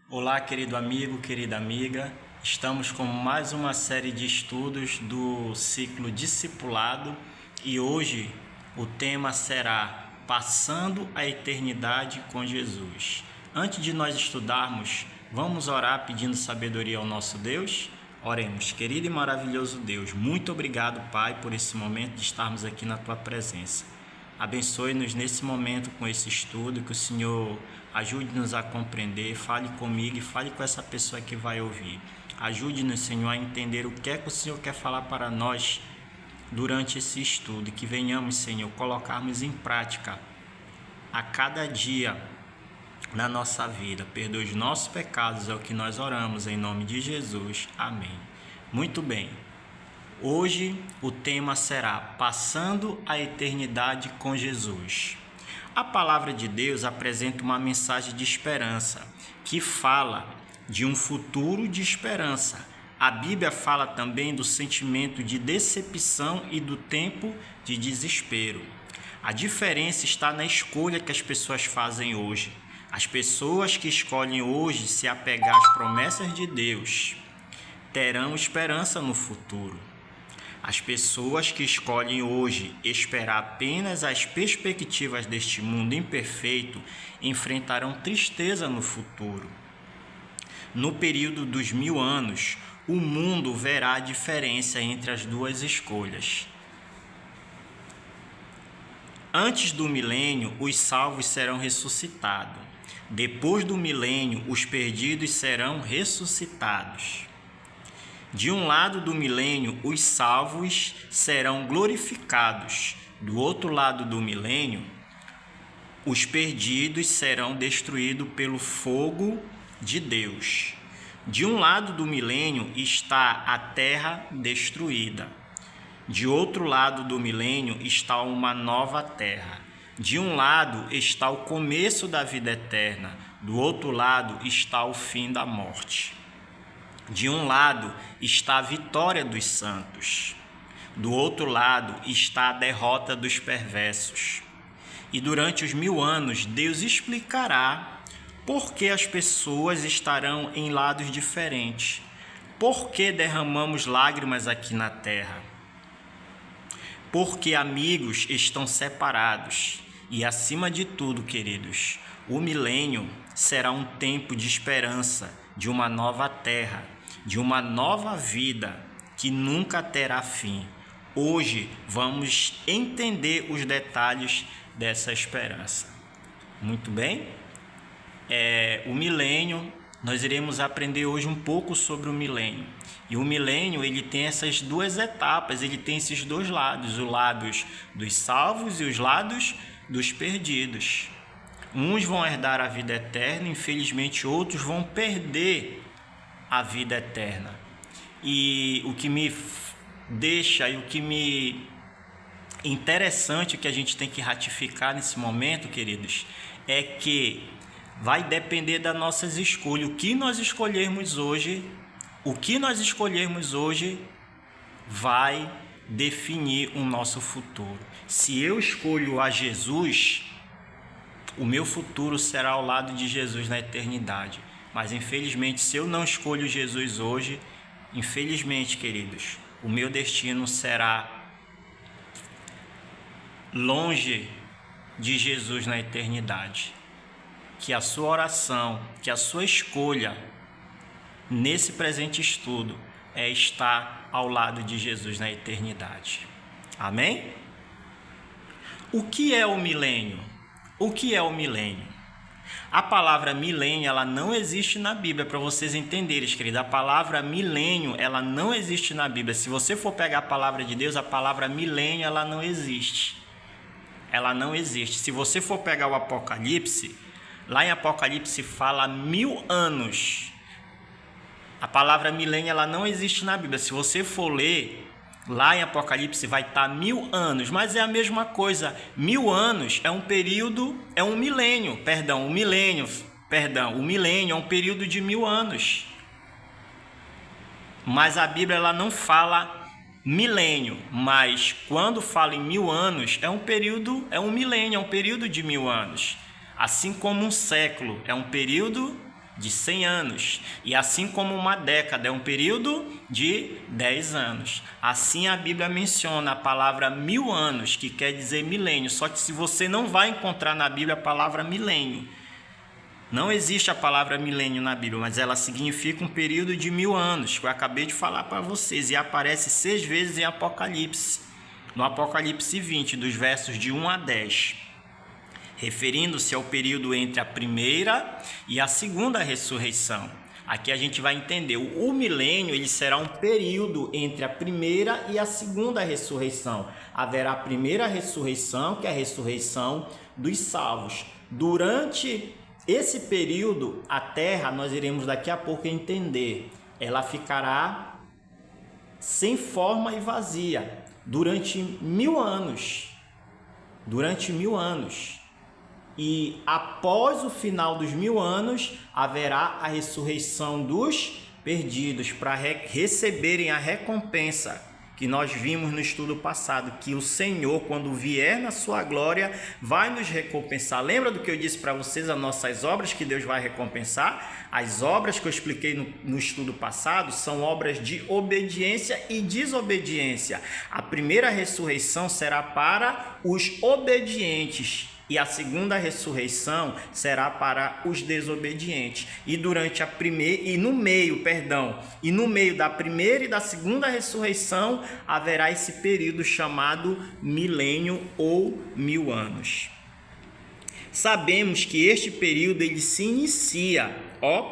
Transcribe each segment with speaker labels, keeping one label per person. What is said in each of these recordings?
Speaker 1: Olá, querido amigo, querida amiga. Estamos com mais uma série de estudos do ciclo Discipulado e hoje o tema será Passando a Eternidade com Jesus. Antes de nós estudarmos, vamos orar pedindo sabedoria ao nosso Deus? Oremos. Querido e maravilhoso Deus, muito obrigado, Pai, por esse momento de estarmos aqui na Tua presença. Abençoe-nos nesse momento com esse estudo, que o Senhor ajude-nos a compreender, fale comigo e fale com essa pessoa que vai ouvir. Ajude-nos, Senhor, a entender o que é que o Senhor quer falar para nós durante esse estudo, e que venhamos, Senhor, colocarmos em prática a cada dia na nossa vida. Perdoe os nossos pecados, é o que nós oramos em nome de Jesus. Amém. Muito bem. Hoje o tema será Passando a Eternidade com Jesus. A palavra de Deus apresenta uma mensagem de esperança, que fala de um futuro de esperança. A Bíblia fala também do sentimento de decepção e do tempo de desespero. A diferença está na escolha que as pessoas fazem hoje. As pessoas que escolhem hoje se apegar às promessas de Deus terão esperança no futuro. As pessoas que escolhem hoje esperar apenas as perspectivas deste mundo imperfeito enfrentarão tristeza no futuro. No período dos 1000 anos, o mundo verá a diferença entre as duas escolhas. Antes do milênio, os salvos serão ressuscitados. Depois do milênio, os perdidos serão ressuscitados. De um lado do milênio, os salvos serão glorificados. Do outro lado do milênio, os perdidos serão destruídos pelo fogo de Deus. De um lado do milênio está a terra destruída. De outro lado do milênio está uma nova terra. De um lado está o começo da vida eterna. Do outro lado está o fim da morte. De um lado está a vitória dos santos, do outro lado está a derrota dos perversos. E durante os 1000 anos, Deus explicará por que as pessoas estarão em lados diferentes, por que derramamos lágrimas aqui na terra, por que amigos estão separados. E acima de tudo, queridos, o milênio será um tempo de esperança, de uma nova terra, de uma nova vida que nunca terá fim. Hoje vamos entender os detalhes dessa esperança. Muito bem? O milênio, nós iremos aprender hoje um pouco sobre o milênio. E o milênio, ele tem essas duas etapas, ele tem esses dois lados, os lados dos salvos e os lados dos perdidos. Uns vão herdar a vida eterna, infelizmente outros vão perder a vida eterna. E o que me deixa e o que me interessante, que a gente tem que ratificar nesse momento, queridos, é que vai depender das nossas escolhas. O que nós escolhermos hoje vai definir o nosso futuro. Se eu escolho a Jesus, o meu futuro será ao lado de Jesus na eternidade. Mas infelizmente, se eu não escolho Jesus hoje, infelizmente, queridos, o meu destino será longe de Jesus na eternidade. Que a sua oração, que a sua escolha nesse presente estudo é estar ao lado de Jesus na eternidade. Amém? O que é o milênio? O que é o milênio? A palavra milênio, ela não existe na Bíblia, para vocês entenderem, querido. A palavra milênio, ela não existe na Bíblia. Se você for pegar a palavra de Deus, a palavra milênio, ela não existe. Ela não existe. Se você for pegar o Apocalipse, lá em Apocalipse fala 1000 anos. A palavra milênio, ela não existe na Bíblia. Se você for ler, lá em Apocalipse vai estar 1000 anos, mas é a mesma coisa. 1000 anos é um período, é um milênio, o milênio é um período de 1000 anos. Mas a Bíblia, ela não fala milênio, mas quando fala em 1000 anos, é um milênio, é um período de 1000 anos. Assim como um século é um período de 100 anos. E assim como uma década é um período de 10 anos. Assim a Bíblia menciona a palavra 1000 anos, que quer dizer milênio. Só que se você não vai encontrar na Bíblia a palavra milênio. Não existe a palavra milênio na Bíblia, mas ela significa um período de 1000 anos, que eu acabei de falar para vocês. E aparece 6 vezes em Apocalipse. No Apocalipse 20, dos versos de 1 a 10. Referindo-se ao período entre a primeira e a segunda ressurreição. Aqui a gente vai entender, o milênio ele será um período entre a primeira e a segunda ressurreição. Haverá a primeira ressurreição, que é a ressurreição dos salvos. Durante esse período, a terra, nós iremos daqui a pouco entender, ela ficará sem forma e vazia durante 1000 anos. Durante 1000 anos. E após o final dos 1000 anos, haverá a ressurreição dos perdidos para receberem a recompensa que nós vimos no estudo passado, que o Senhor, quando vier na sua glória, vai nos recompensar. Lembra do que eu disse para vocês, as nossas obras que Deus vai recompensar? As obras que eu expliquei no estudo passado são obras de obediência e desobediência. A primeira ressurreição será para os obedientes, e a segunda ressurreição será para os desobedientes. E durante a primeira e no meio da primeira e da segunda ressurreição haverá esse período chamado milênio ou 1000 anos. Sabemos que este período ele se inicia,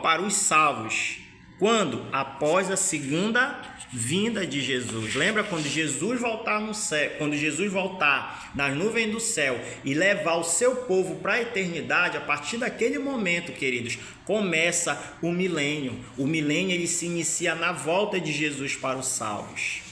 Speaker 1: para os salvos, quando? Após a segunda vinda de Jesus. Lembra quando Jesus voltar no céu, quando Jesus voltar nas nuvens do céu e levar o seu povo para a eternidade? A partir daquele momento, queridos, começa o milênio. O milênio ele se inicia na volta de Jesus para os salvos.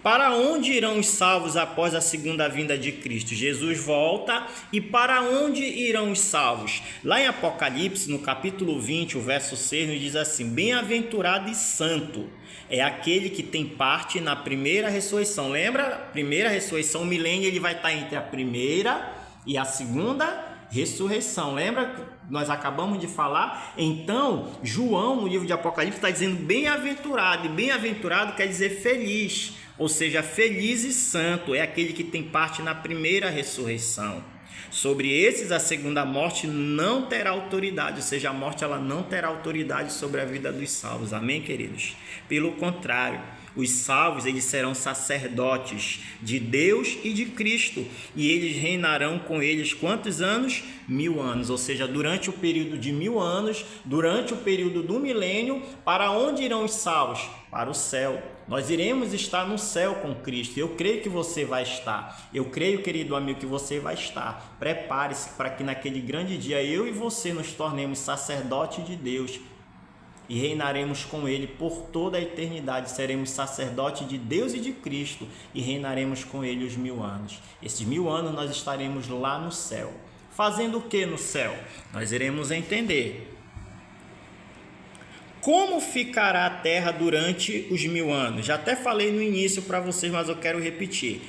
Speaker 1: Para onde irão os salvos após a segunda vinda de Cristo? Jesus volta, e para onde irão os salvos? Lá em Apocalipse, no capítulo 20, o verso 6, nos diz assim: bem-aventurado e santo é aquele que tem parte na primeira ressurreição. Lembra? Primeira ressurreição, o milênio ele vai estar entre a primeira e a segunda ressurreição. Lembra? Nós acabamos de falar. Então, João, no livro de Apocalipse, está dizendo bem-aventurado, e bem-aventurado quer dizer feliz. Ou seja, feliz e santo é aquele que tem parte na primeira ressurreição. Sobre esses, a segunda morte não terá autoridade, ou seja, a morte ela não terá autoridade sobre a vida dos salvos. Amém, queridos? Pelo contrário, os salvos eles serão sacerdotes de Deus e de Cristo, e eles reinarão com eles quantos anos? 1000 anos, ou seja, durante o período de 1000 anos, durante o período do milênio. Para onde irão os salvos? Para o céu. Nós iremos estar no céu com Cristo. Eu creio que você vai estar. Eu creio, querido amigo, que você vai estar. Prepare-se para que naquele grande dia eu e você nos tornemos sacerdotes de Deus e reinaremos com Ele por toda a eternidade. Seremos sacerdotes de Deus e de Cristo e reinaremos com Ele os 1000 anos. Esses 1000 anos nós estaremos lá no céu. Fazendo o que no céu? Nós iremos entender. Como ficará a terra durante os 1000 anos? Já até falei no início para vocês, mas eu quero repetir.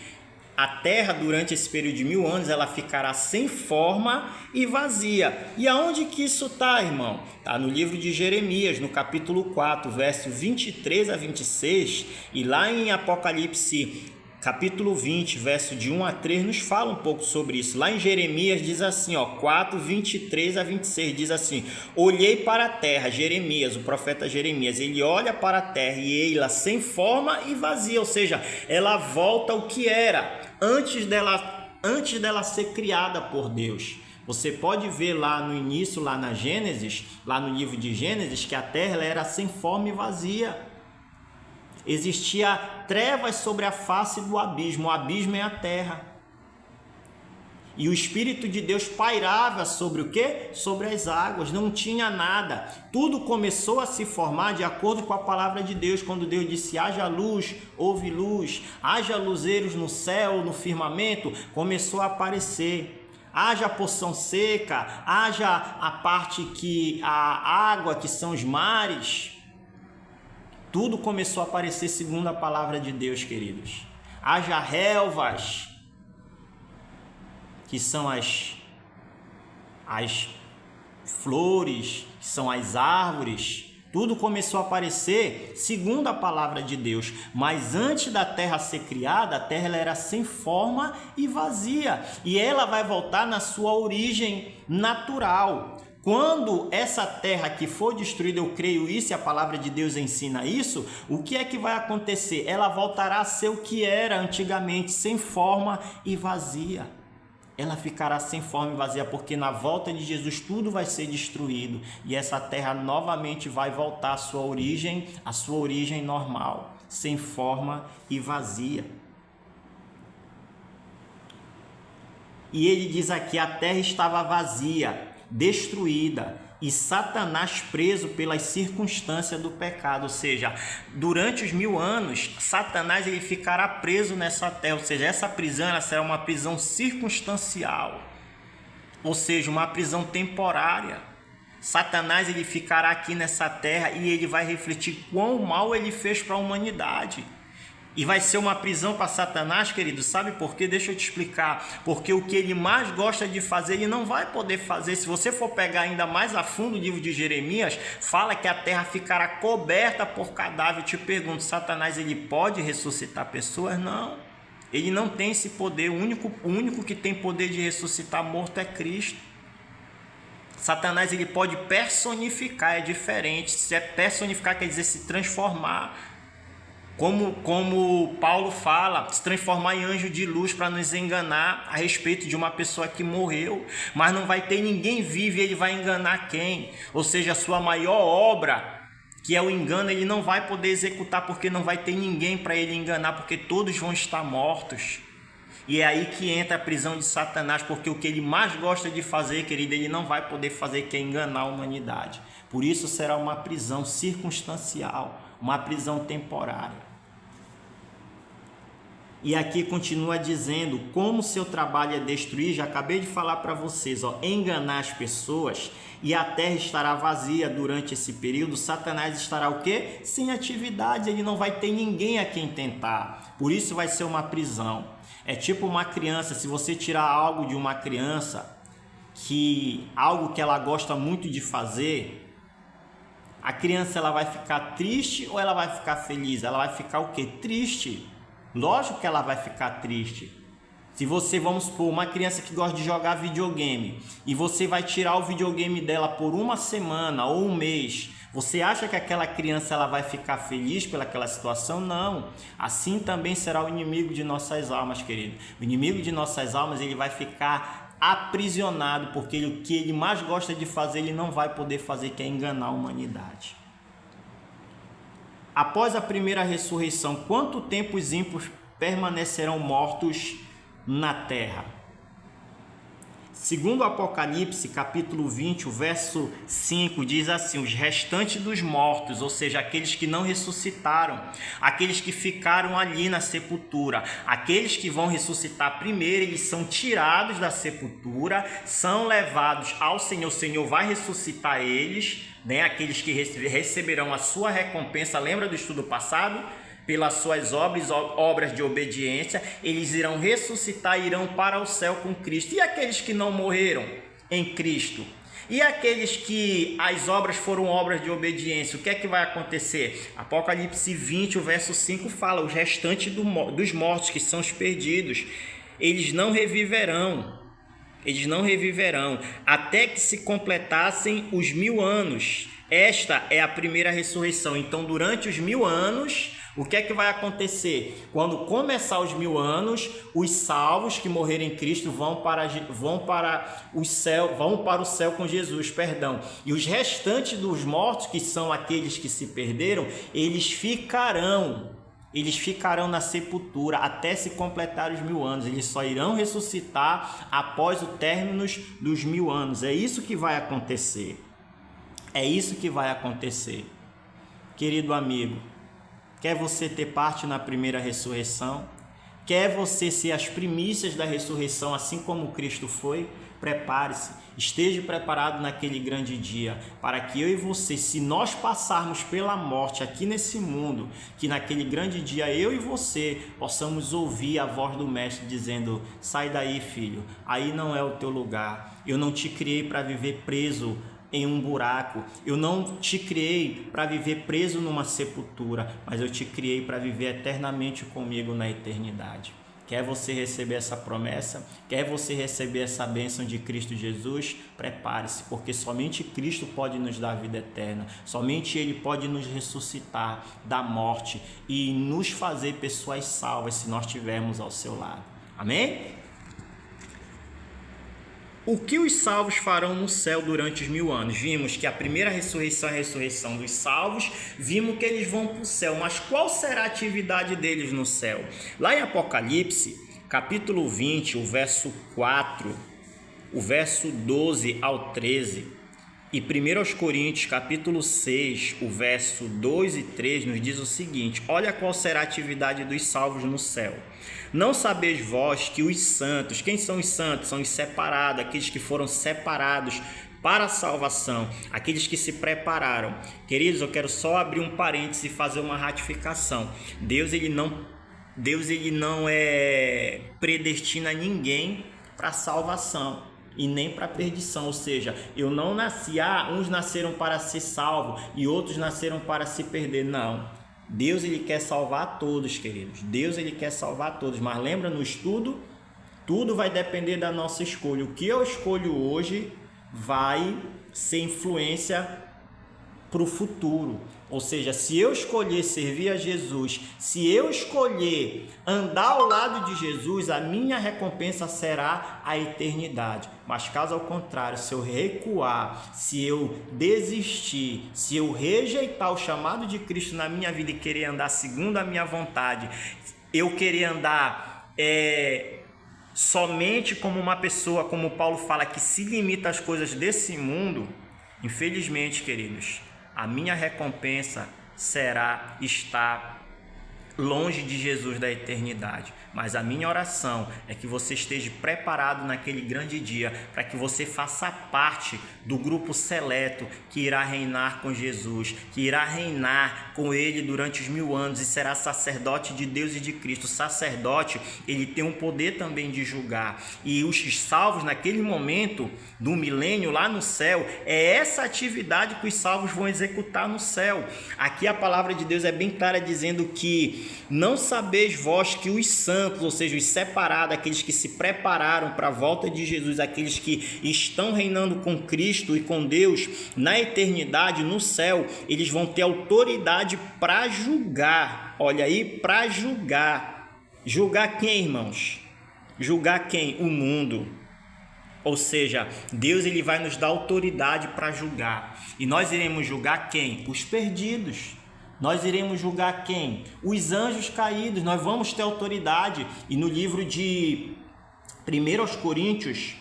Speaker 1: A terra, durante esse período de 1000 anos, ela ficará sem forma e vazia. E aonde que isso está, irmão? Está no livro de Jeremias, no capítulo 4, verso 23 a 26. E lá em Apocalipse, capítulo 20, verso de 1 a 3, nos fala um pouco sobre isso. Lá em Jeremias diz assim, 4, 23 a 26, diz assim: olhei para a terra, Jeremias, o profeta Jeremias, ele olha para a terra e ela sem forma e vazia, ou seja, ela volta ao que era antes dela ser criada por Deus. Você pode ver lá no início, lá na Gênesis, lá no livro de Gênesis, que a terra ela era sem forma e vazia. Existia trevas sobre a face do abismo. O abismo é a terra. E o Espírito de Deus pairava sobre o quê? Sobre as águas. Não tinha nada. Tudo começou a se formar de acordo com a palavra de Deus. Quando Deus disse, haja luz, houve luz. Haja luzeiros no céu, no firmamento, começou a aparecer. Haja porção seca, haja a parte que a água, que são os mares. Tudo começou a aparecer segundo a palavra de Deus, queridos. Haja relvas, que são as flores, que são as árvores, tudo começou a aparecer segundo a palavra de Deus. Mas antes da terra ser criada, a terra ela era sem forma e vazia. E ela vai voltar na sua origem natural. Quando essa terra que for destruída, eu creio isso e a palavra de Deus ensina isso, o que é que vai acontecer? Ela voltará a ser o que era antigamente, sem forma e vazia. Ela ficará sem forma e vazia, porque na volta de Jesus tudo vai ser destruído e essa terra novamente vai voltar à sua origem normal, sem forma e vazia. E ele diz aqui: a terra estava vazia, destruída, e Satanás preso pelas circunstâncias do pecado. Ou seja, durante os 1000 anos, Satanás ele ficará preso nessa terra. Ou seja, essa prisão ela será uma prisão circunstancial, ou seja, uma prisão temporária. Satanás ele ficará aqui nessa terra e ele vai refletir quão mal ele fez para a humanidade. E vai ser uma prisão para Satanás, querido. Sabe por quê? Deixa eu te explicar. Porque o que ele mais gosta de fazer, ele não vai poder fazer. Se você for pegar ainda mais a fundo o livro de Jeremias, fala que a terra ficará coberta por cadáver. Eu te pergunto, Satanás ele pode ressuscitar pessoas? Não. Ele não tem esse poder. O único que tem poder de ressuscitar morto é Cristo. Satanás ele pode personificar, é diferente. Se é personificar, quer dizer se transformar. Como Paulo fala, se transformar em anjo de luz para nos enganar a respeito de uma pessoa que morreu, mas não vai ter ninguém vivo e ele vai enganar quem? Ou seja, a sua maior obra, que é o engano, ele não vai poder executar porque não vai ter ninguém para ele enganar, porque todos vão estar mortos. E é aí que entra a prisão de Satanás, porque o que ele mais gosta de fazer, querido, ele não vai poder fazer, que é enganar a humanidade. Por isso será uma prisão circunstancial, uma prisão temporária. E aqui continua dizendo como seu trabalho é destruir. Já acabei de falar para vocês, enganar as pessoas, e a terra estará vazia durante esse período. Satanás estará o quê? Sem atividade, ele não vai ter ninguém a quem tentar. Por isso vai ser uma prisão. É tipo uma criança, se você tirar algo de uma criança, algo que ela gosta muito de fazer, a criança ela vai ficar triste ou ela vai ficar feliz? Ela vai ficar o quê? Triste. Lógico que ela vai ficar triste. Se você, vamos supor, uma criança que gosta de jogar videogame e você vai tirar o videogame dela por uma semana ou um mês, você acha que aquela criança ela vai ficar feliz pelaquela situação? Não. Assim também será o inimigo de nossas almas, querido. O inimigo de nossas almas ele vai ficar aprisionado, porque o que ele mais gosta de fazer ele não vai poder fazer, que é enganar a humanidade. Após a primeira ressurreição, quanto tempo os ímpios permanecerão mortos na terra? Segundo o Apocalipse, capítulo 20, o verso 5, diz assim: os restantes dos mortos, ou seja, aqueles que não ressuscitaram, aqueles que ficaram ali na sepultura, aqueles que vão ressuscitar primeiro, eles são tirados da sepultura, são levados ao Senhor, o Senhor vai ressuscitar eles, né? Aqueles que receberão a sua recompensa. Lembra do estudo passado? Pelas suas obras de obediência, eles irão ressuscitar e irão para o céu com Cristo. E aqueles que não morreram em Cristo? E aqueles que as obras foram obras de obediência, o que é que vai acontecer? Apocalipse 20, o verso 5 fala: os restantes dos mortos, que são os perdidos, eles não reviverão. Eles não reviverão até que se completassem os 1000 anos. Esta é a primeira ressurreição. Então, durante os 1000 anos, o que é que vai acontecer? Quando começar os 1000 anos, os salvos que morreram em Cristo vão para o céu com Jesus, E os restantes dos mortos, que são aqueles que se perderam, eles ficarão na sepultura até se completar os 1000 anos. Eles só irão ressuscitar após o término dos 1000 anos. É isso que vai acontecer. É isso que vai acontecer. Querido amigo, quer você ter parte na primeira ressurreição? Quer você ser as primícias da ressurreição, assim como Cristo foi? Prepare-se, esteja preparado naquele grande dia, para que eu e você, se nós passarmos pela morte aqui nesse mundo, que naquele grande dia eu e você possamos ouvir a voz do Mestre dizendo: sai daí, filho, aí não é o teu lugar, eu não te criei para viver preso em um buraco. Eu não te criei para viver preso numa sepultura, mas eu te criei para viver eternamente comigo na eternidade. Quer você receber essa promessa? Quer você receber essa bênção de Cristo Jesus? Prepare-se, porque somente Cristo pode nos dar a vida eterna. Somente Ele pode nos ressuscitar da morte e nos fazer pessoas salvas se nós estivermos ao seu lado. Amém? O que os salvos farão no céu durante os 1000 anos? Vimos que a primeira ressurreição é a ressurreição dos salvos, vimos que eles vão para o céu, mas qual será a atividade deles no céu? Lá em Apocalipse, capítulo 20, o verso 4, o verso 12 ao 13, e 1 Coríntios, capítulo 6, o verso 2 e 3, nos diz o seguinte: olha qual será a atividade dos salvos no céu. Não sabeis vós que os santos, quem são os santos? São os separados, aqueles que foram separados para a salvação, aqueles que se prepararam. Queridos, eu quero só abrir um parênteses e fazer uma ratificação. Deus ele não predestina ninguém para salvação e nem para perdição, ou seja, eu não nasci, uns nasceram para ser salvos e outros nasceram para se perder, não. Deus ele quer salvar todos, queridos. Deus ele quer salvar todos, mas lembra, no estudo, tudo vai depender da nossa escolha. O que eu escolho hoje vai ser influência para o futuro. Ou seja, se eu escolher servir a Jesus, se eu escolher andar ao lado de Jesus, a minha recompensa será a eternidade. Mas caso ao contrário, se eu recuar, se eu desistir, se eu rejeitar o chamado de Cristo na minha vida e querer andar segundo a minha vontade, eu querer andar somente como uma pessoa, como Paulo fala, que se limita às coisas desse mundo, infelizmente, queridos, a minha recompensa será estar longe de Jesus da eternidade. Mas a minha oração é que você esteja preparado naquele grande dia, para que você faça parte do grupo seleto que irá reinar com Jesus, que irá reinar com Ele durante os 1000 anos e será sacerdote de Deus e de Cristo. O sacerdote, ele tem um poder também de julgar. E os salvos, naquele momento do milênio lá no céu, é essa atividade que os salvos vão executar no céu. Aqui a palavra de Deus é bem clara, dizendo que não sabeis vós que os santos, ou seja, os separados, aqueles que se prepararam para a volta de Jesus, aqueles que estão reinando com Cristo e com Deus na eternidade, no céu, eles vão ter autoridade para julgar. Olha aí, para julgar. Julgar quem, irmãos? Julgar quem? O mundo. Ou seja, Deus ele vai nos dar autoridade para julgar. E nós iremos julgar quem? Os perdidos. Nós iremos julgar quem? Os anjos caídos. Nós vamos ter autoridade. E no livro de 1 Coríntios,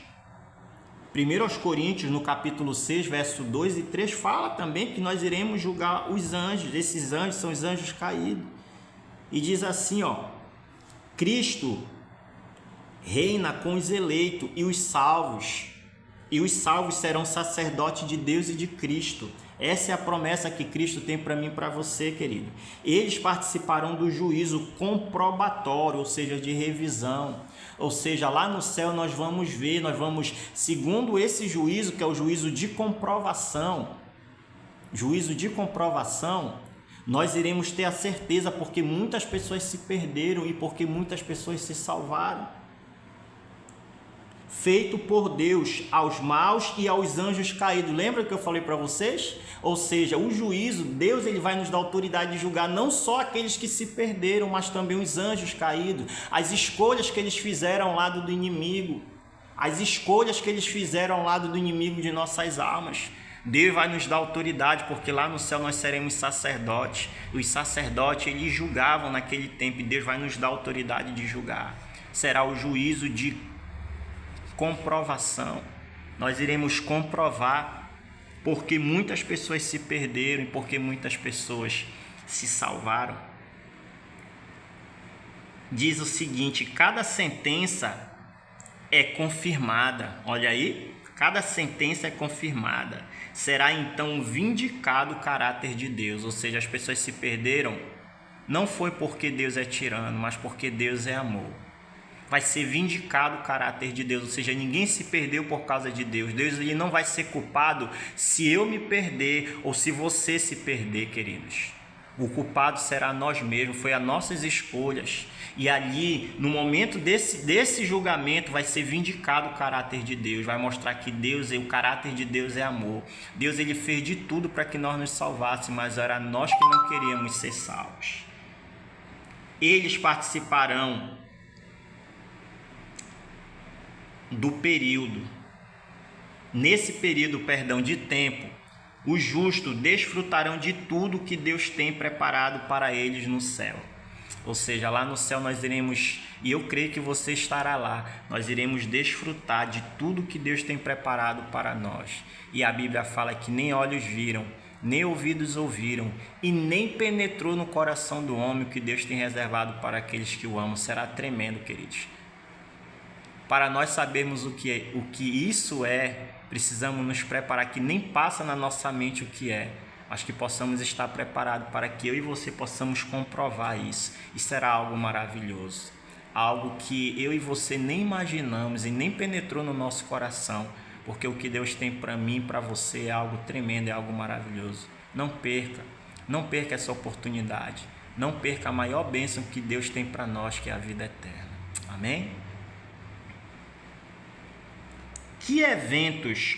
Speaker 1: no capítulo 6, verso 2 e 3, fala também que nós iremos julgar os anjos. Esses anjos são os anjos caídos. E diz assim, Cristo reina com os eleitos e os salvos. E os salvos serão sacerdotes de Deus e de Cristo. Essa é a promessa que Cristo tem para mim e para você, querido. Eles participarão do juízo comprobatório, ou seja, de revisão. Ou seja, lá no céu nós vamos ver, segundo esse juízo, que é o juízo de comprovação, nós iremos ter a certeza, porque muitas pessoas se perderam e porque muitas pessoas se salvaram. Feito por Deus aos maus e aos anjos caídos. Lembra que eu falei para vocês? Ou seja, o juízo, Deus ele vai nos dar autoridade de julgar não só aqueles que se perderam, mas também os anjos caídos. As escolhas que eles fizeram ao lado do inimigo. As escolhas que eles fizeram ao lado do inimigo de nossas almas. Deus vai nos dar autoridade, porque lá no céu nós seremos sacerdotes. Os sacerdotes, eles julgavam naquele tempo, e Deus vai nos dar autoridade de julgar. Será o juízo de comprovação. Nós iremos comprovar porque muitas pessoas se perderam e porque muitas pessoas se salvaram. Diz o seguinte: cada sentença é confirmada. Olha aí, cada sentença é confirmada. Será então vindicado o caráter de Deus. Ou seja, as pessoas se perderam não foi porque Deus é tirano, mas porque Deus é amor. vai ser vindicado o caráter de Deus, ou seja, ninguém se perdeu por causa de Deus. Deus ele não vai ser culpado se eu me perder ou se você se perder, queridos. O culpado será nós mesmos, foi as nossas escolhas. E ali, no momento desse julgamento, vai ser vindicado o caráter de Deus, vai mostrar que o caráter de Deus é amor. Deus ele fez de tudo para que nós nos salvássemos, mas era nós que não queríamos ser salvos. Eles participarão do período, nesse período, de tempo, os justos desfrutarão de tudo que Deus tem preparado para eles no céu. Ou seja, lá no céu nós iremos, e eu creio que você estará lá, nós iremos desfrutar de tudo que Deus tem preparado para nós. E a Bíblia fala que nem olhos viram, nem ouvidos ouviram, e nem penetrou no coração do homem o que Deus tem reservado para aqueles que o amam. Será tremendo, queridos. Para nós sabermos o que isso é, precisamos nos preparar, que nem passa na nossa mente o que é, mas que possamos estar preparados para que eu e você possamos comprovar isso. E será algo maravilhoso, algo que eu e você nem imaginamos e nem penetrou no nosso coração, porque o que Deus tem para mim e para você é algo tremendo, é algo maravilhoso. Não perca essa oportunidade, não perca a maior bênção que Deus tem para nós, que é a vida eterna. Amém? Que eventos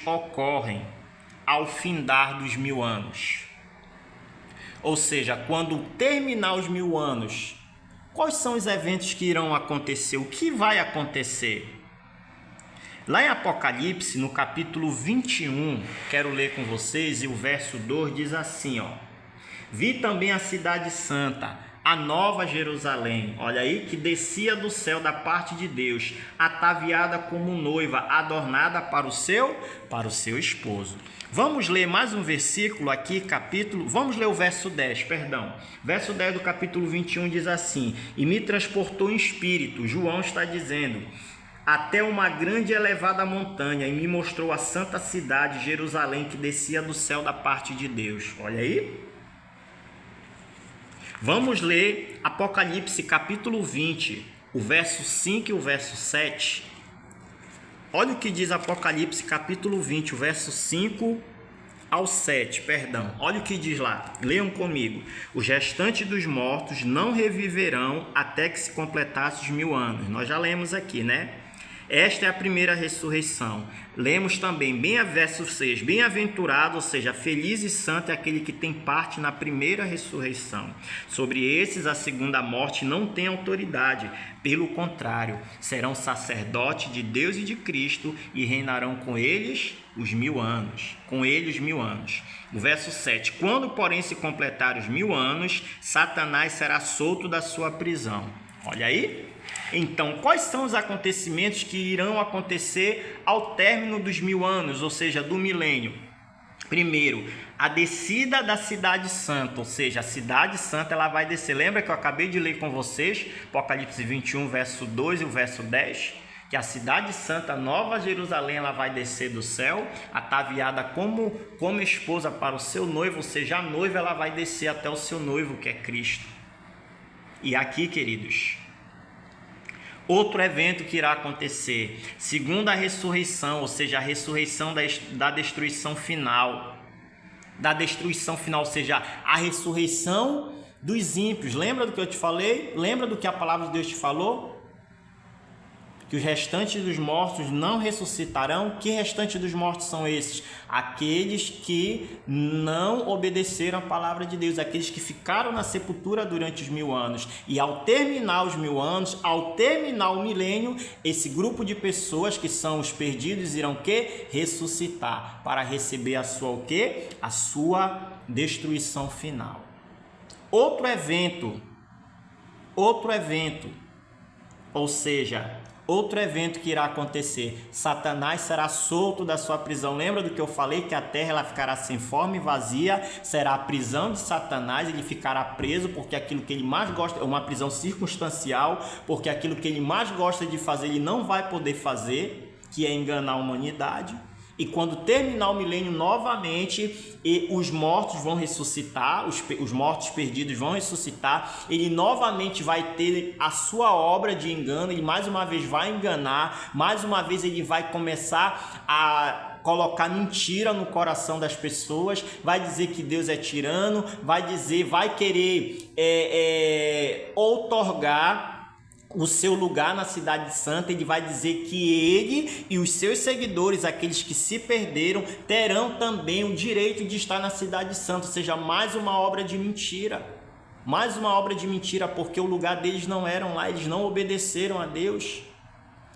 Speaker 1: ocorrem ao findar dos 1000 anos? Ou seja, quando terminar os 1000 anos, quais são os eventos que irão acontecer? O que vai acontecer? Lá em Apocalipse, no capítulo 21, quero ler com vocês, e o verso 2 diz assim, ó: Vi também a cidade santa, a nova Jerusalém, olha aí, que descia do céu da parte de Deus, ataviada como noiva, adornada para o seu esposo. Vamos ler mais um versículo aqui, vamos ler o verso 10, Verso 10 do capítulo 21 diz assim: E me transportou em espírito, João está dizendo, até uma grande e elevada montanha, e me mostrou a santa cidade, Jerusalém, que descia do céu da parte de Deus. Olha aí. Vamos ler Apocalipse capítulo 20, o verso 5 e o verso 7. Olha o que diz Apocalipse capítulo 20, o verso 5 ao 7, Olha o que diz lá, leiam comigo. Os restantes dos mortos não reviverão até que se completasse os 1000 anos. Nós já lemos aqui, né? Esta é a primeira ressurreição. Lemos também, verso 6, bem-aventurado, ou seja, feliz e santo é aquele que tem parte na primeira ressurreição. Sobre esses, a segunda morte não tem autoridade. Pelo contrário, serão sacerdotes de Deus e de Cristo e reinarão com eles os 1000 anos. O verso 7, quando, porém, se completar os 1000 anos, Satanás será solto da sua prisão. Olha aí. Então, quais são os acontecimentos que irão acontecer ao término dos 1000 anos, ou seja, do milênio? Primeiro, a descida da cidade santa, ou seja, a cidade santa ela vai descer. Lembra que eu acabei de ler com vocês, Apocalipse 21, verso 2 e o verso 10? Que a cidade santa, Nova Jerusalém, ela vai descer do céu, ataviada como esposa para o seu noivo, ou seja, a noiva ela vai descer até o seu noivo, que é Cristo. E aqui, queridos, outro evento que irá acontecer, segundo a ressurreição, ou seja, a ressurreição da destruição final. Ou seja, a ressurreição dos ímpios. Lembra do que eu te falei? Lembra do que a palavra de Deus te falou? Que os restantes dos mortos não ressuscitarão. Que restantes dos mortos são esses? Aqueles que não obedeceram a palavra de Deus, aqueles que ficaram na sepultura durante os 1000 anos. E ao terminar os 1000 anos, ao terminar o milênio, esse grupo de pessoas que são os perdidos irão ressuscitar para receber a sua a sua destruição final. Outro evento, ou seja, outro evento que irá acontecer, Satanás será solto da sua prisão. Lembra do que eu falei? Que a terra ela ficará sem forma e vazia, será a prisão de Satanás, ele ficará preso porque aquilo que ele mais gosta, é uma prisão circunstancial, porque aquilo que ele mais gosta de fazer, ele não vai poder fazer, que é enganar a humanidade. E quando terminar o milênio novamente, e os mortos vão ressuscitar, os mortos perdidos vão ressuscitar, ele novamente vai ter a sua obra de engano, ele mais uma vez vai enganar, mais uma vez ele vai começar a colocar mentira no coração das pessoas, vai dizer que Deus é tirano, vai querer outorgar o seu lugar na cidade santa. Ele vai dizer que ele e os seus seguidores, aqueles que se perderam, terão também o direito de estar na cidade santa, ou seja, mais uma obra de mentira. Mais uma obra de mentira, porque o lugar deles não eram lá, eles não obedeceram a Deus.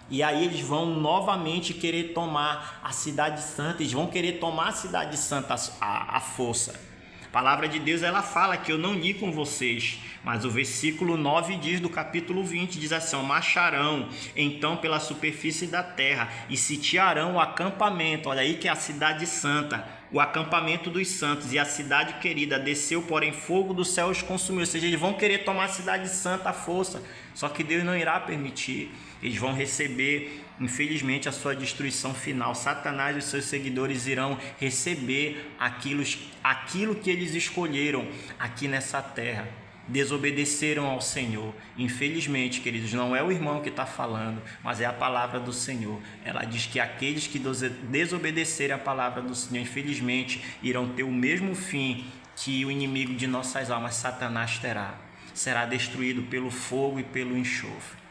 Speaker 1: E aí eles vão novamente querer tomar a cidade santa, eles vão querer tomar a cidade santa à força. A palavra de Deus, ela fala que eu não li com vocês, mas o versículo 9 diz do capítulo 20, diz assim: marcharão então pela superfície da terra e sitiarão o acampamento. Olha aí que é a cidade santa, o acampamento dos santos, e a cidade querida desceu, porém fogo do céu os consumiu. Ou seja, eles vão querer tomar a cidade santa à força, só que Deus não irá permitir. Eles vão receber, infelizmente, a sua destruição final. Satanás e os seus seguidores irão receber aquilo que eles escolheram aqui nessa terra. Desobedeceram ao Senhor. Infelizmente, queridos, não é o irmão que está falando, mas é a palavra do Senhor. Ela diz que aqueles que desobedecerem a palavra do Senhor, infelizmente, irão ter o mesmo fim que o inimigo de nossas almas, Satanás, terá. Será destruído pelo fogo e pelo enxofre.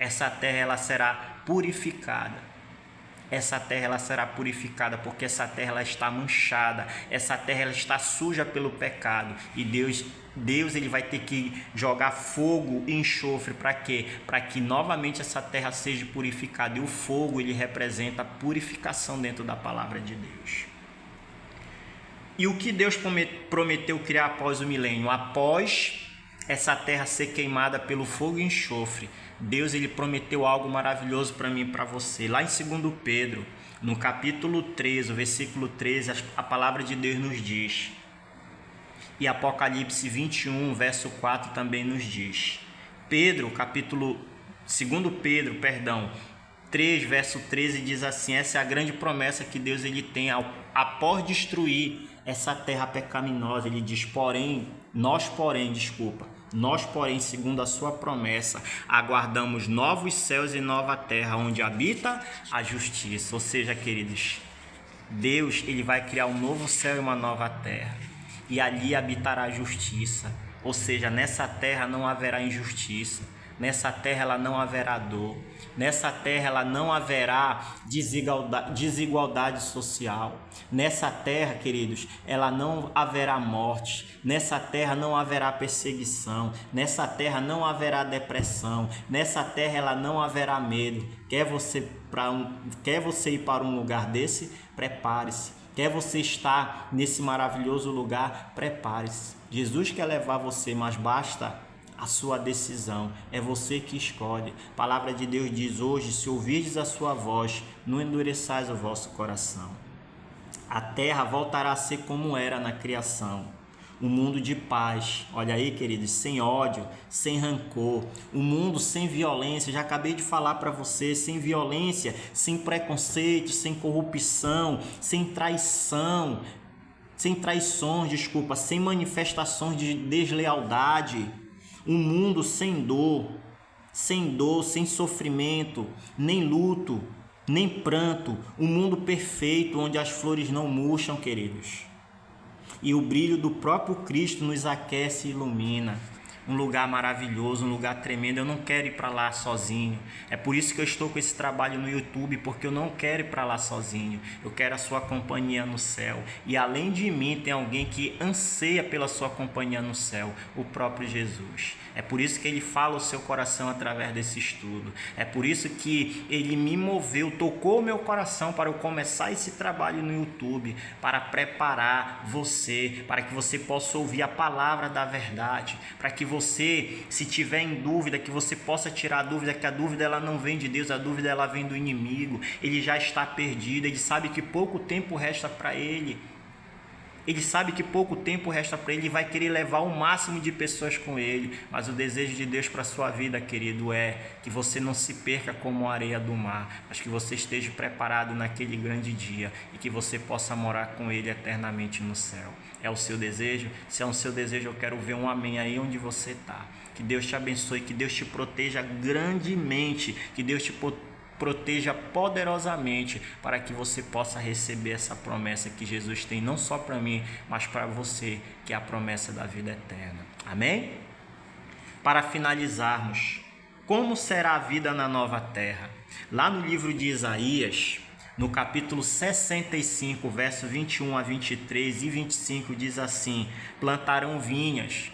Speaker 1: Essa terra, ela será purificada. Essa terra, ela será purificada porque essa terra, ela está manchada. Essa terra, ela está suja pelo pecado. E Deus ele vai ter que jogar fogo e enxofre para quê? Para que novamente essa terra seja purificada. E o fogo, ele representa a purificação dentro da palavra de Deus. E o que Deus prometeu criar após o milênio? Após essa terra ser queimada pelo fogo e enxofre, Deus ele prometeu algo maravilhoso para mim e para você. Lá em 2 Pedro, no capítulo 13, o versículo 13, a palavra de Deus nos diz. E Apocalipse 21, verso 4 também nos diz. 2 Pedro, 3, verso 13 diz assim: essa é a grande promessa que Deus ele tem após destruir essa terra pecaminosa. Ele diz, nós, porém, segundo a sua promessa, aguardamos novos céus e nova terra, onde habita a justiça. Ou seja, queridos, Deus ele vai criar um novo céu e uma nova terra, e ali habitará a justiça. Ou seja, nessa terra não haverá injustiça, nessa terra ela não haverá dor, nessa terra ela não haverá desigualdade social, nessa terra, queridos, ela não haverá morte, nessa terra não haverá perseguição, nessa terra não haverá depressão, nessa terra ela não haverá medo. Quer você ir para um lugar desse? Prepare-se. Quer você estar nesse maravilhoso lugar? Prepare-se. Jesus quer levar você, mas basta a sua decisão, é você que escolhe. A palavra de Deus diz hoje: se ouvirdes a sua voz, não endureçais o vosso coração. A terra voltará a ser como era na criação, um mundo de paz. Olha aí, queridos, sem ódio, sem rancor, um mundo sem violência. Já acabei de falar para você, sem violência, sem preconceito, sem corrupção, sem traição, sem manifestações de deslealdade. Um mundo sem dor, sem sofrimento, nem luto, nem pranto. Um mundo perfeito, onde as flores não murcham, queridos. E o brilho do próprio Cristo nos aquece e ilumina. Um lugar maravilhoso, um lugar tremendo. Eu não quero ir para lá sozinho. É por isso que eu estou com esse trabalho no YouTube, porque eu não quero ir para lá sozinho. Eu quero a sua companhia no céu. E além de mim, tem alguém que anseia pela sua companhia no céu, o próprio Jesus. É por isso que ele fala o seu coração através desse estudo. É por isso que ele me moveu, tocou o meu coração para eu começar esse trabalho no YouTube, para preparar você, para que você possa ouvir a palavra da verdade, para que você, se tiver em dúvida, que você possa tirar a dúvida, que a dúvida ela não vem de Deus, a dúvida ela vem do inimigo. Ele já está perdido, ele sabe que pouco tempo resta para ele. Ele sabe que pouco tempo resta para ele e vai querer levar o máximo de pessoas com ele. Mas o desejo de Deus para a sua vida, querido, é que você não se perca como a areia do mar, mas que você esteja preparado naquele grande dia e que você possa morar com ele eternamente no céu. É o seu desejo? Se é o seu desejo, eu quero ver um amém aí onde você está. Que Deus te abençoe, que Deus te proteja grandemente, que Deus te proteja poderosamente para que você possa receber essa promessa que Jesus tem, não só para mim, mas para você, que é a promessa da vida eterna. Amém? Para finalizarmos, como será a vida na nova terra? Lá no livro de Isaías, no capítulo 65, verso 21 a 23 e 25, diz assim: plantarão vinhas,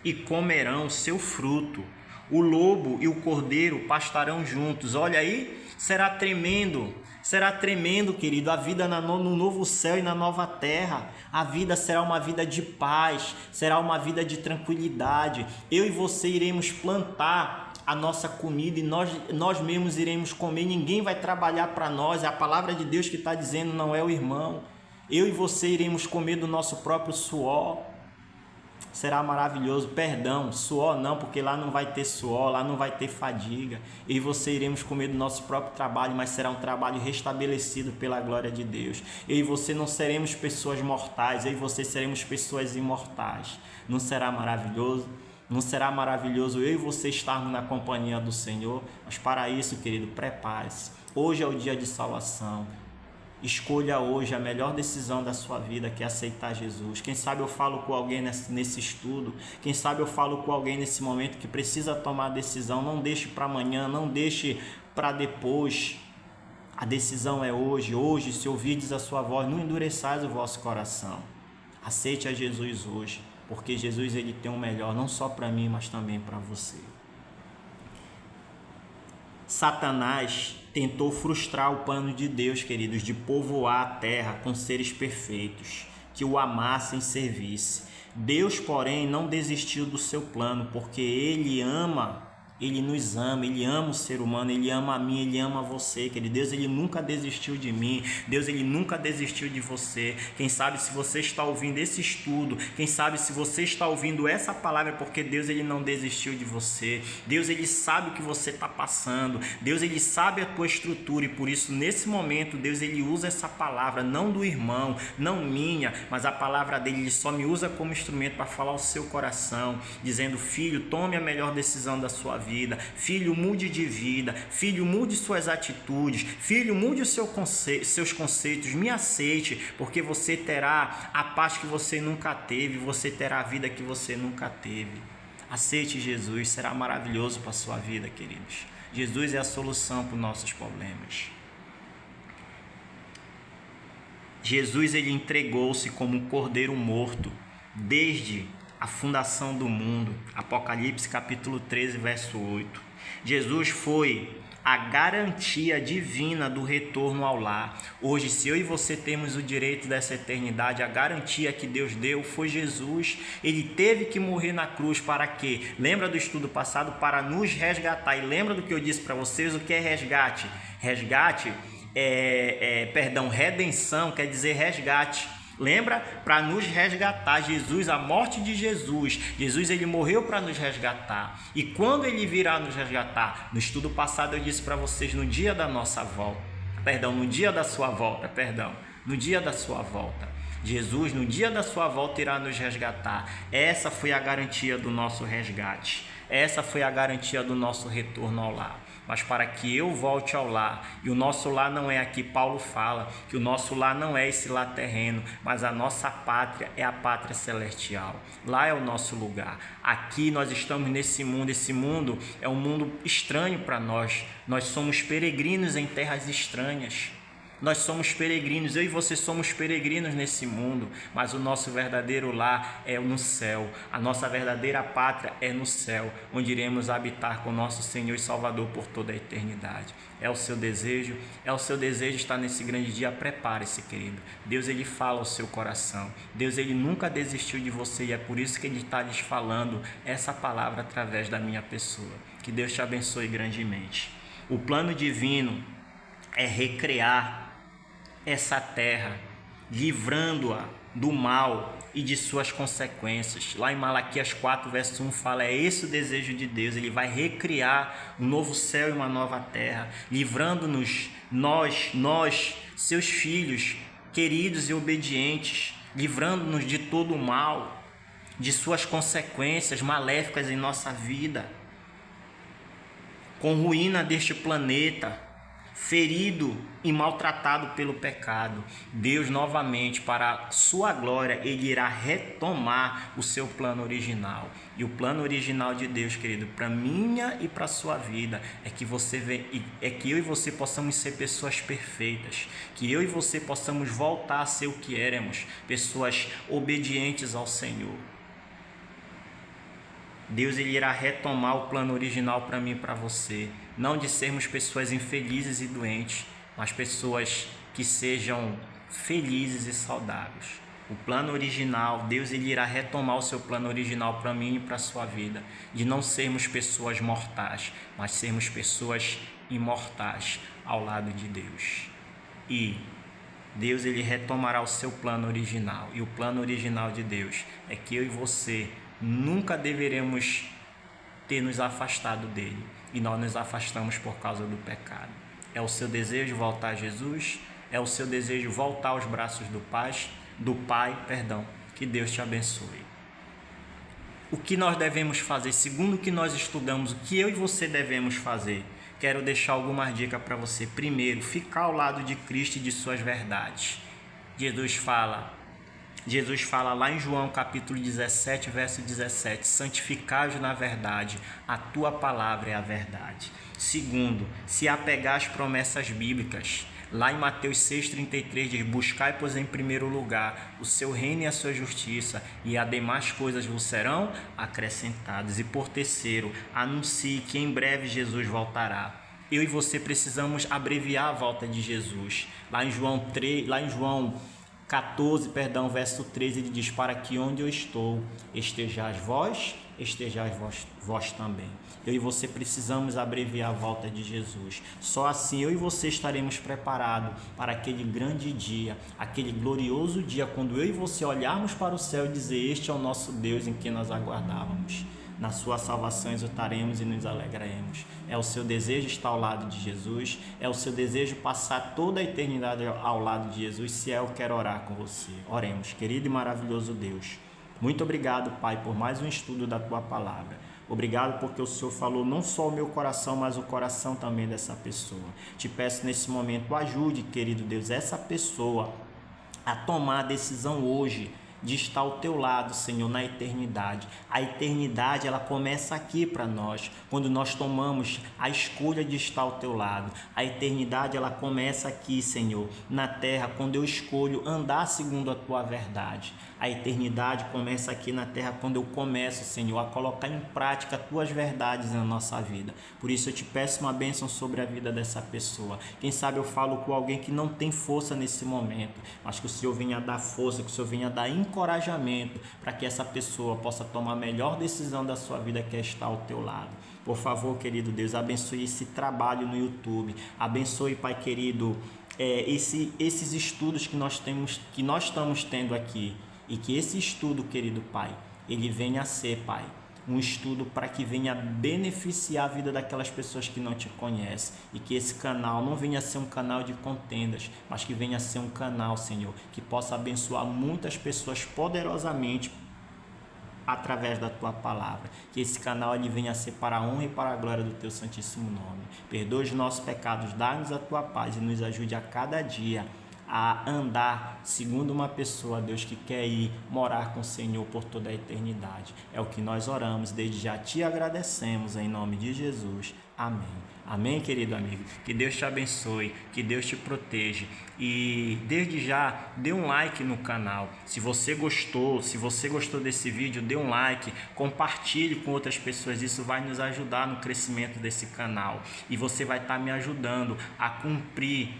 Speaker 1: e comerão seu fruto. O lobo e o cordeiro pastarão juntos. Olha aí, será tremendo, querido, a vida no novo céu e na nova terra. A vida será uma vida de paz, será uma vida de tranquilidade. Eu e você iremos plantar a nossa comida e nós mesmos iremos comer. Ninguém vai trabalhar para nós. É a palavra de Deus que está dizendo, não é o irmão. Eu e você iremos comer do nosso próprio suor. Será maravilhoso. Perdão, suor não, porque lá não vai ter suor, lá não vai ter fadiga. Eu e você iremos comer do nosso próprio trabalho, mas será um trabalho restabelecido pela glória de Deus. Eu e você não seremos pessoas mortais, eu e você seremos pessoas imortais. Não será maravilhoso? Não será maravilhoso eu e você estarmos na companhia do Senhor? Mas para isso, querido, prepare-se. Hoje é o dia de salvação. Escolha hoje a melhor decisão da sua vida, que é aceitar Jesus. Quem sabe eu falo com alguém nesse estudo, quem sabe eu falo com alguém nesse momento que precisa tomar a decisão. Não deixe para amanhã, não deixe para depois. A decisão é hoje. Hoje, se ouvirdes a sua voz, não endureçais o vosso coração. Aceite a Jesus hoje, porque Jesus ele tem o melhor, não só para mim, mas também para você. Satanás tentou frustrar o plano de Deus, queridos, de povoar a terra com seres perfeitos, que o amassem e servissem. Deus, porém, não desistiu do seu plano, porque Ele nos ama, Ele ama o ser humano, Ele ama a mim, Ele ama você, querido. Deus, Ele nunca desistiu de mim, Deus, Ele nunca desistiu de você. Quem sabe se você está ouvindo esse estudo, quem sabe se você está ouvindo essa palavra, porque Deus, Ele não desistiu de você. Deus, Ele sabe o que você está passando, Deus, Ele sabe a tua estrutura, e por isso, nesse momento, Deus, Ele usa essa palavra, não do irmão, não minha, mas a palavra dele. Ele só me usa como instrumento para falar ao seu coração, dizendo: filho, tome a melhor decisão da sua vida. Filho, mude de vida. Filho, mude suas atitudes. Filho, mude os seus conceitos. Me aceite, porque você terá a paz que você nunca teve. Você terá a vida que você nunca teve. Aceite Jesus, será maravilhoso para a sua vida, queridos. Jesus é a solução para os nossos problemas. Jesus, ele entregou-se como um cordeiro morto desde a fundação do mundo. Apocalipse capítulo 13, verso 8. Jesus foi a garantia divina do retorno ao lar. Hoje, se eu e você temos o direito dessa eternidade, a garantia que Deus deu foi Jesus. Ele teve que morrer na cruz para quê? Lembra do estudo passado? Para nos resgatar. E lembra do que eu disse para vocês? O que é resgate? Resgate redenção quer dizer resgate. Lembra? Para nos resgatar. Jesus, a morte de Jesus, ele morreu para nos resgatar. E quando ele virá nos resgatar? No estudo passado eu disse para vocês, no dia da nossa volta, no dia da sua volta, no dia da sua volta, Jesus, no dia da sua volta, irá nos resgatar. Essa foi a garantia do nosso resgate. Essa foi a garantia do nosso retorno ao lar. Mas para que eu volte ao lar, e o nosso lar não é aqui, Paulo fala que o nosso lar não é esse lar terreno, mas a nossa pátria é a pátria celestial. Lá é o nosso lugar. Aqui nós estamos nesse mundo, esse mundo é um mundo estranho para nós. Nós somos peregrinos em terras estranhas. Nós somos peregrinos, eu e você somos peregrinos nesse mundo, mas o nosso verdadeiro lar é no céu. A nossa verdadeira pátria é no céu, onde iremos habitar com o nosso Senhor e Salvador por toda a eternidade. É o seu desejo? É o seu desejo estar nesse grande dia? Prepare-se, querido. Deus, ele fala ao seu coração. Deus, ele nunca desistiu de você e é por isso que ele está lhes falando essa palavra através da minha pessoa. Que Deus te abençoe grandemente. O plano divino é recriar essa terra, livrando-a do mal e de suas consequências. Lá em Malaquias 4, verso 1 fala, é esse o desejo de Deus, ele vai recriar um novo céu e uma nova terra, livrando-nos, nós, seus filhos, queridos e obedientes, livrando-nos de todo o mal, de suas consequências maléficas em nossa vida, com ruína deste planeta, ferido e maltratado pelo pecado. Deus novamente, para a sua glória, ele irá retomar o seu plano original. E o plano original de Deus, querido, para minha e para a sua vida, é que eu e você possamos ser pessoas perfeitas, que eu e você possamos voltar a ser o que éramos, pessoas obedientes ao Senhor. Deus ele irá retomar o plano original para mim e para você, não de sermos pessoas infelizes e doentes, mas pessoas que sejam felizes e saudáveis. O plano original, Deus ele irá retomar o seu plano original para mim e para a sua vida, de não sermos pessoas mortais, mas sermos pessoas imortais ao lado de Deus. E Deus ele retomará o seu plano original, e o plano original de Deus é que eu e você nunca deveremos ter nos afastado dele, e nós nos afastamos por causa do pecado. É o seu desejo voltar a Jesus? É o seu desejo voltar aos braços do Pai? Que Deus te abençoe. O que nós devemos fazer, segundo o que nós estudamos, o que eu e você devemos fazer? Quero deixar algumas dicas para você. Primeiro, ficar ao lado de Cristo e de suas verdades. Jesus fala lá em João capítulo 17, verso 17, santificai-vos na verdade, a tua palavra é a verdade. Segundo, se apegar às promessas bíblicas. Lá em Mateus 6,33 diz, buscai, pois, em primeiro lugar o seu reino e a sua justiça, e as demais coisas vos serão acrescentadas. E por terceiro, anuncie que em breve Jesus voltará. Eu e você precisamos abreviar a volta de Jesus. Lá em João 14, verso 13, ele diz, para que onde eu estou, estejais vós também. Eu e você precisamos abreviar a volta de Jesus. Só assim eu e você estaremos preparados para aquele grande dia, aquele glorioso dia, quando eu e você olharmos para o céu e dizer, este é o nosso Deus em quem nós aguardávamos. Na sua salvação exultaremos e nos alegraremos. É o seu desejo estar ao lado de Jesus, é o seu desejo passar toda a eternidade ao lado de Jesus. Se eu quero orar com você, oremos. Querido e maravilhoso Deus, muito obrigado, Pai, por mais um estudo da Tua Palavra. Obrigado porque o Senhor falou não só o meu coração, mas o coração também dessa pessoa. Te peço nesse momento, ajude, querido Deus, essa pessoa a tomar a decisão hoje de estar ao teu lado, Senhor, na eternidade. A eternidade, ela começa aqui para nós, quando nós tomamos a escolha de estar ao teu lado. A eternidade, ela começa aqui, Senhor, na terra, quando eu escolho andar segundo a tua verdade. A eternidade começa aqui na terra, quando eu começo, Senhor, a colocar em prática as tuas verdades na nossa vida. Por isso eu te peço uma bênção sobre a vida dessa pessoa. Quem sabe eu falo com alguém que não tem força nesse momento, mas que o Senhor venha dar força, que o Senhor venha dar encorajamento para que essa pessoa possa tomar a melhor decisão da sua vida, que é estar ao teu lado. Por favor, querido Deus, abençoe esse trabalho no YouTube. Abençoe, Pai querido, esses estudos que nós estamos tendo aqui. E que esse estudo, querido Pai, ele venha a ser, Pai, um estudo para que venha beneficiar a vida daquelas pessoas que não te conhecem. E que esse canal não venha a ser um canal de contendas, mas que venha a ser um canal, Senhor, que possa abençoar muitas pessoas poderosamente através da Tua Palavra. Que esse canal ele venha a ser para a honra e para a glória do Teu santíssimo nome. Perdoa os nossos pecados, dá-nos a Tua paz e nos ajude a cada dia a andar segundo uma pessoa, Deus, que quer ir morar com o Senhor por toda a eternidade. É o que nós oramos, desde já te agradecemos, em nome de Jesus. Amém. Amém, querido amigo? Que Deus te abençoe, que Deus te proteja. E desde já, dê um like no canal. Se você gostou desse vídeo, dê um like, compartilhe com outras pessoas. Isso vai nos ajudar no crescimento desse canal. E você vai estar me ajudando a cumprir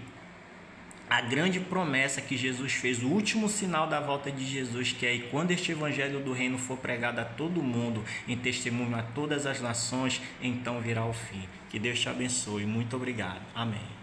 Speaker 1: a grande promessa que Jesus fez, o último sinal da volta de Jesus, que é quando este evangelho do reino for pregado a todo mundo, em testemunho a todas as nações, então virá o fim. Que Deus te abençoe. Muito obrigado. Amém.